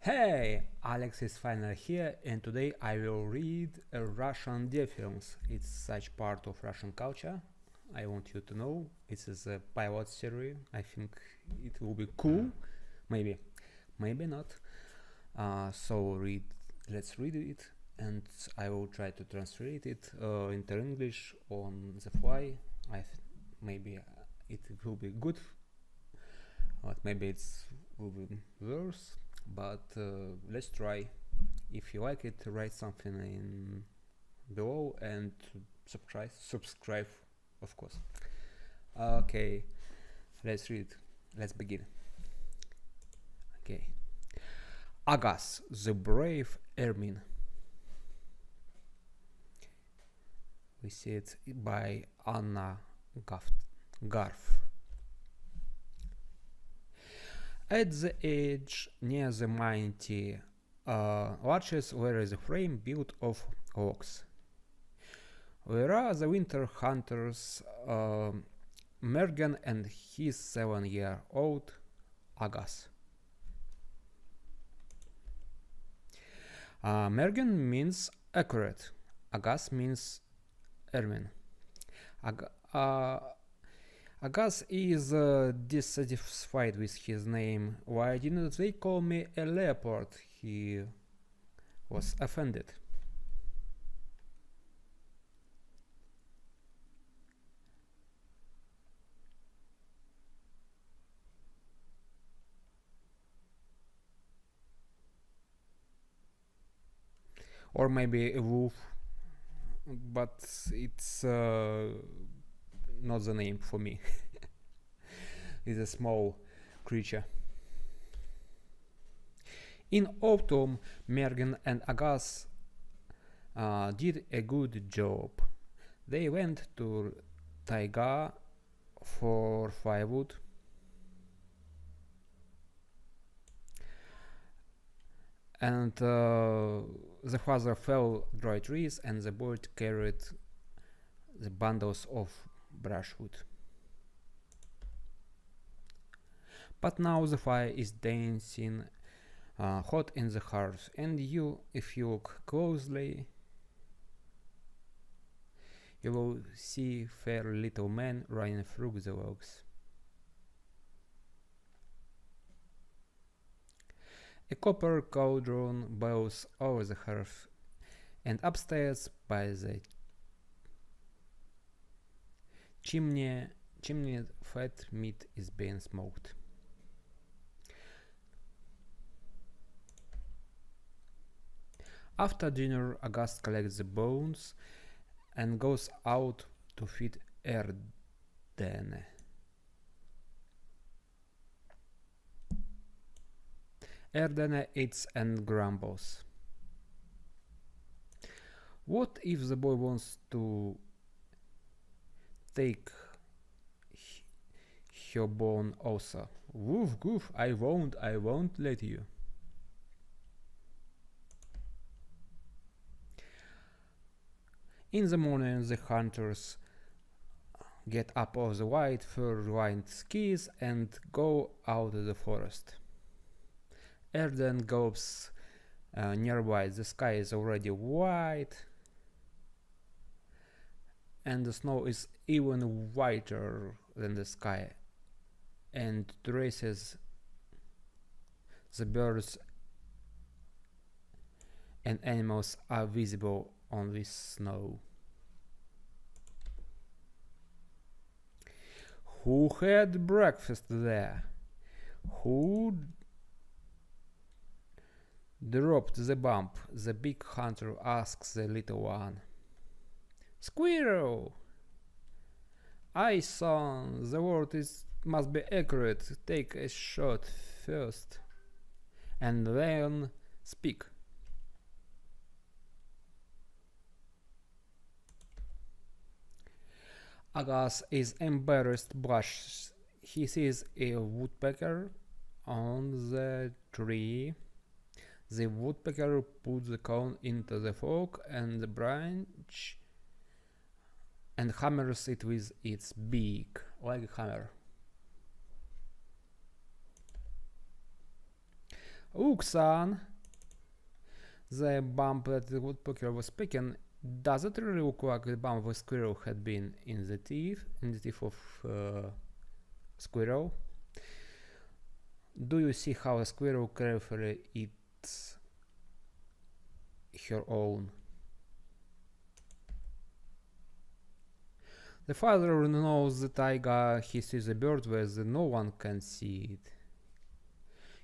Hey, Alex is finally here, and today I will read Russian diafilms. It's such part of Russian culture. I want you to know it is a pilot series. I think it will be cool. Maybe, maybe not. Let's read it, and I will try to translate it into English on the fly. Maybe it will be good, but maybe it will be worse. But let's try. If you like it, write something in below and subscribe, of course. Okay, let's read. Let's begin. Okay. Agas, the brave ermine. We see it by Anna Garf. At the edge near the mighty larches there is a frame built of logs. There are the winter hunters Mergen and his 7-year-old Agas. Mergen means accurate. Agas means ermine. Agas is dissatisfied with his name. Why didn't they call me a leopard? He was offended. Or maybe a wolf, but it's not the name for me. It's a small creature. In autumn, Mergen and Agas did a good job. They went to taiga for firewood. And the father felled dry trees and the boy carried the bundles of brushwood. But now the fire is dancing hot in the hearth, and if you look closely, you will see fair little man running through the logs. A copper cauldron boils over the hearth, and upstairs by the chimney fat meat is being smoked. After dinner, August collects the bones and goes out to feed Erdene. Erdene eats and grumbles. What if the boy wants to take her bone also? Woof goof, I won't let you. In the morning, the hunters get up of the white fur-lined skis and go out of the forest. Erden gallops nearby. The sky is already white, and the snow is even whiter than the sky, and traces the birds and animals are visible on this snow. Who had breakfast there? Who dropped the bomb? The big hunter asks the little one. Squirrel! Aye, son, the word must be accurate. Take a shot first, and then speak. Agas is embarrassed, blushes. He sees a woodpecker on the tree. The woodpecker puts the cone into the fork and the branch and hammers it with its beak, like a hammer. Look, son, the bump that the woodpecker was picking, does it really look like the bump the squirrel had been in the teeth of squirrel? Do you see how a squirrel carefully eats her own? The father knows the taiga. He sees a bird where no one can see it.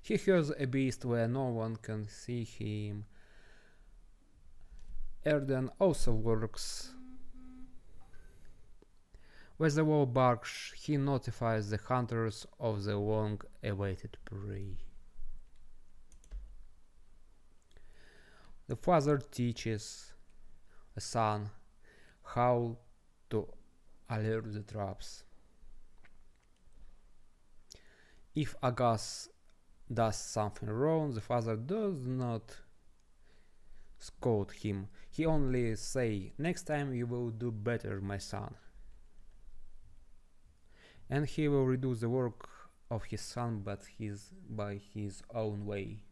He hears a beast where no one can see him. Erden also works. When the wolf barks, he notifies the hunters of the long-awaited prey. The father teaches a son how to alert the traps. If Agas does something wrong, the father does not scold him. He only says, "Next time you will do better, my son." And he will redo the work of his son, but by his own way.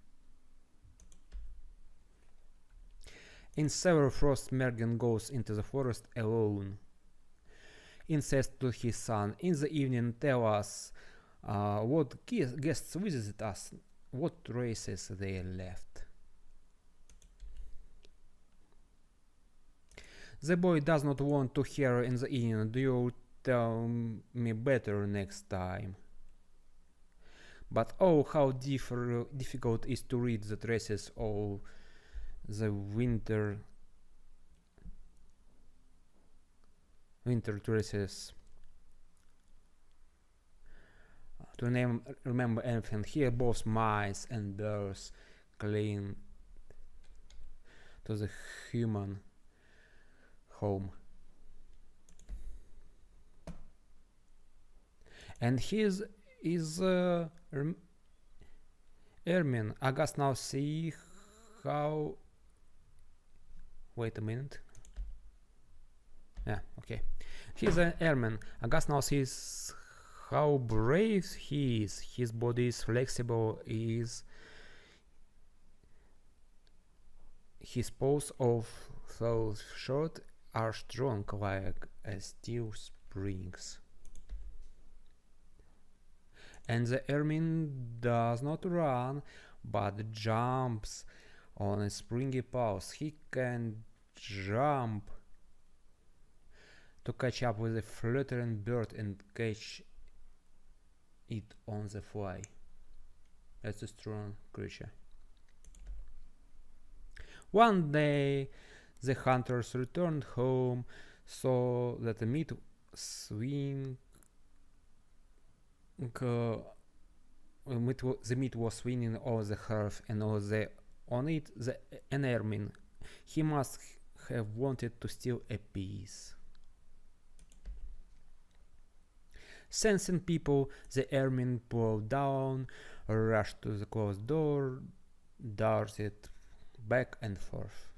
In severe frost, Mergen goes into the forest alone. He says to his son, "In the evening, tell us what guests visited us, what races they left." The boy does not want to hear in the evening, "Do you tell me better next time?" But oh, how difficult it is to read the traces of the winter traces. To remember anything. Here both mice and bears cling to the human home. And his is ermine. Agas now see how. Wait a minute. Yeah, okay. He's an ermine. Agas now sees how brave he is. His body is flexible. His paws, although short, are strong like a steel springs. And the ermine does not run, but jumps on a springy paws. He can jump to catch up with a fluttering bird and catch it on the fly. That's a strong creature. One day, the hunters returned home, saw that the meat was swinging over the hearth, and on it an ermine. He must have wanted to steal a piece. Sensing people, the ermine pulled down, rushed to the closed door, darted back and forth,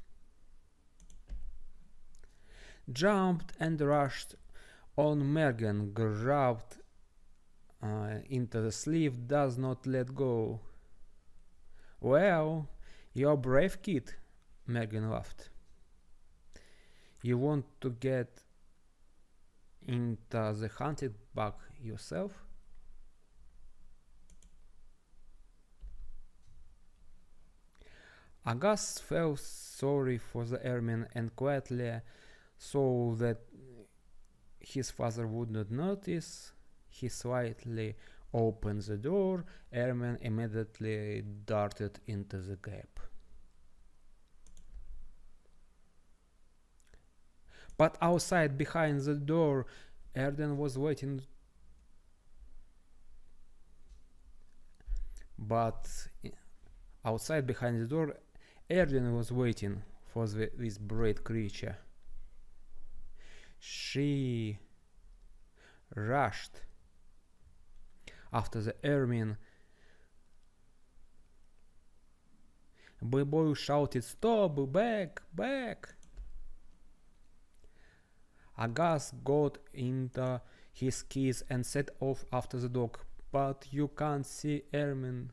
jumped and rushed on Mergen, grabbed into the sleeve, does not let go. "Well, you're a brave kid," Mergen laughed. "You want to get into the hunting bag yourself?" Agas felt sorry for the ermine and quietly, so that his father would not notice, he slightly opened the door. Ermine immediately darted into the gap. But outside, behind the door, Erden was waiting. Outside, behind the door, Erden was waiting for this brave creature. She rushed after the ermine. The boy shouted, "Stop! Back! Back!" Agas got into his keys and set off after the dog. "But you can't see ermine."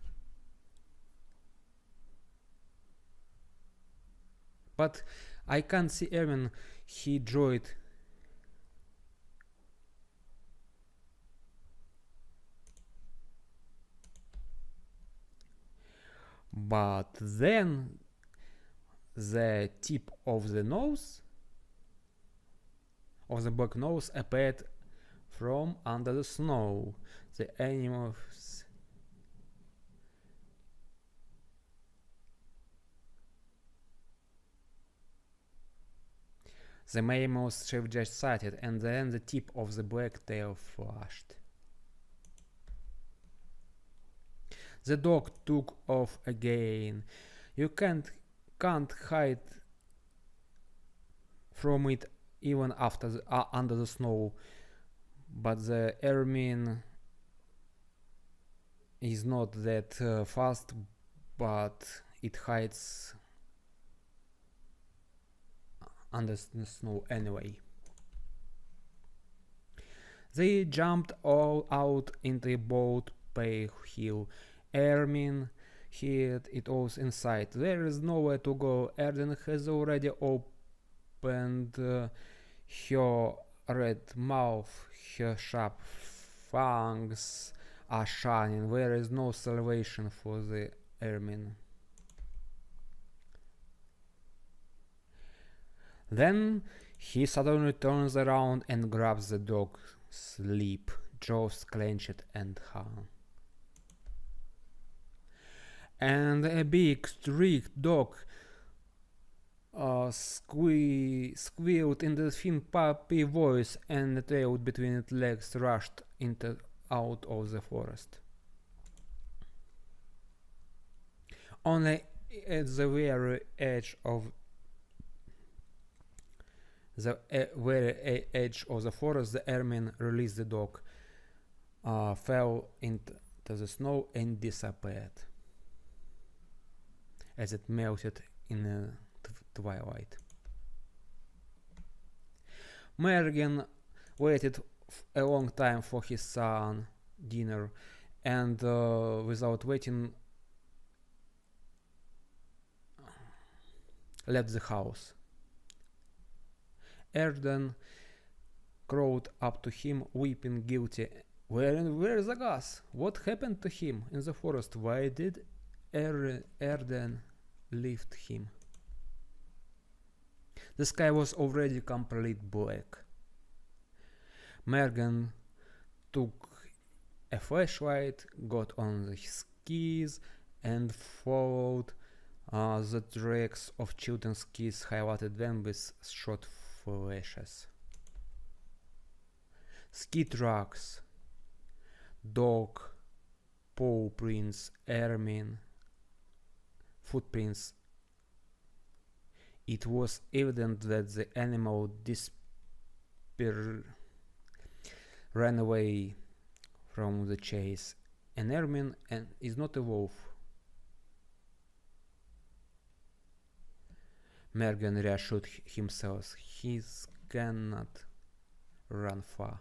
But I can't see ermine, he drew it. But then the tip of the nose, of the black nose, appeared from under the snow. The animals the mammoth have just sighted, and then the tip of the black tail flashed. The dog took off again. You can't hide from it even after under the snow. But the ermine is not that fast, but it hides under the snow anyway. They jumped all out into a boat pay hill. Ermine hid it all inside. There is nowhere to go. Erden has already opened her red mouth. Her sharp fangs are shining. There is no salvation for the ermine. Then he suddenly turns around and grabs the dog's lip. Jaws clenched and hung. And a big, strict dog squealed in the thin puppy voice, and the tail between its legs rushed out of the forest. Only at the very edge of the forest, the ermine released the dog, fell into the snow and disappeared as it melted in the twilight. Mergen waited a long time for his son dinner, and without waiting left the house. Erden crawled up to him, weeping guilty. Where is Agas? What happened to him in the forest? Why did Erden leave him? The sky was already complete black. Mergen took a flashlight, got on his skis, and followed the tracks of children's skis, highlighted them with short flashes. Ski tracks, dog, paw prints, ermine, footprints. It was evident that the animal ran away from the chase. An ermine is not a wolf. Mergen reassured himself. He cannot run far.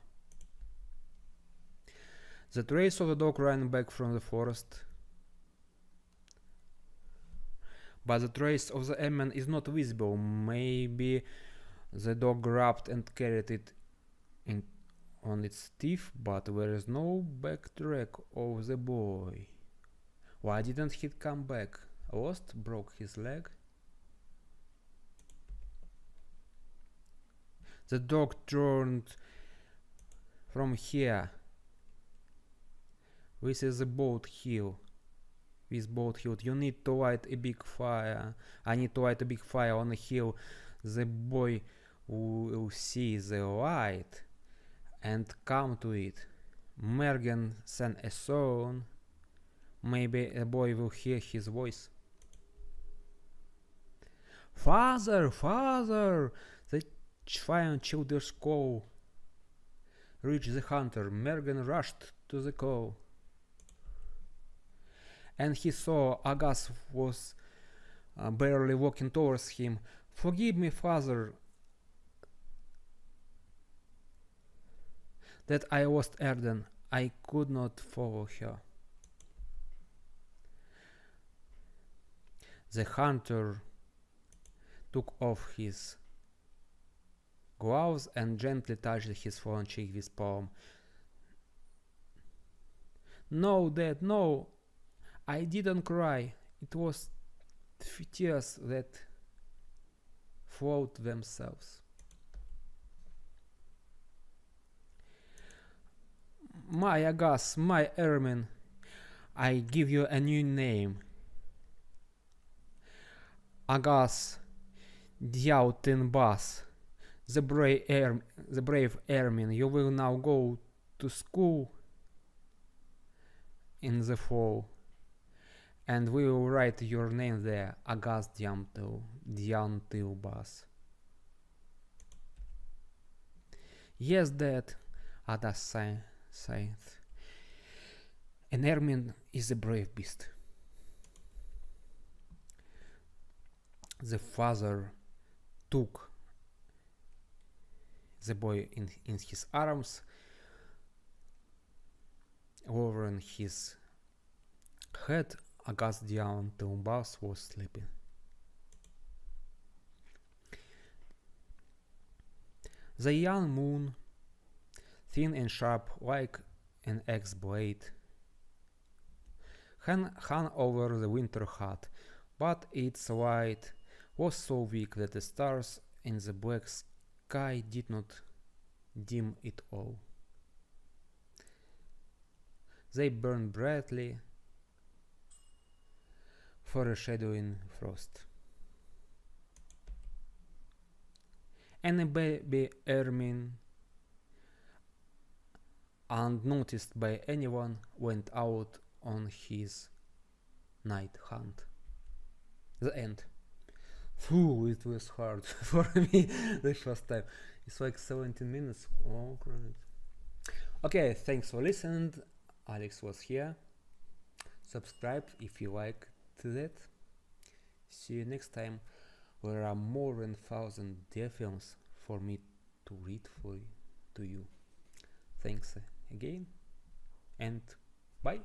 The trace of the dog ran back from the forest, but the trace of the ermine is not visible. Maybe the dog grabbed and carried it on its teeth, but there is no backtrack of the boy. Why didn't he come back? Lost? Broke his leg? The dog turned from here. This is a boat hill. This boat hill. You need to light a big fire. I need to light a big fire on the hill. The boy will see the light and come to it. Mergen sang a song. Maybe a boy will hear his voice. Father, father! The fine children's call reached the hunter. Mergen rushed to the call, and he saw Agas was barely walking towards him. Forgive me, father, that I lost Erden. I could not follow her. took off his gloves and gently touched his fallen cheek with palm. No, Dad, no! I didn't cry. It was tears that flowed themselves. My Agas, my ermine, I give you a new name. Agas diafilm, the brave ermine. You will now go to school in the fall, and we will write your name there, Agas diafilm. Yes, Dad, Adas sighed. An ermine is a brave beast. The father took the boy in his arms, lowering his head. Agas diafilm was sleeping. The young moon, thin and sharp like an axe blade, hung over the winter hut, but its light was so weak that the stars in the black sky did not dim it all. They burned brightly, foreshadowing frost. And a baby ermine, unnoticed by anyone, went out on his night hunt. The end. Phew, it was hard for me the first time. It's like 17 minutes. Oh, great. Okay, thanks for listening. Alex was here. Subscribe if you liked that. See you next time. There are more than 1,000 diafilms for me to read to you. Thanks again, and bye.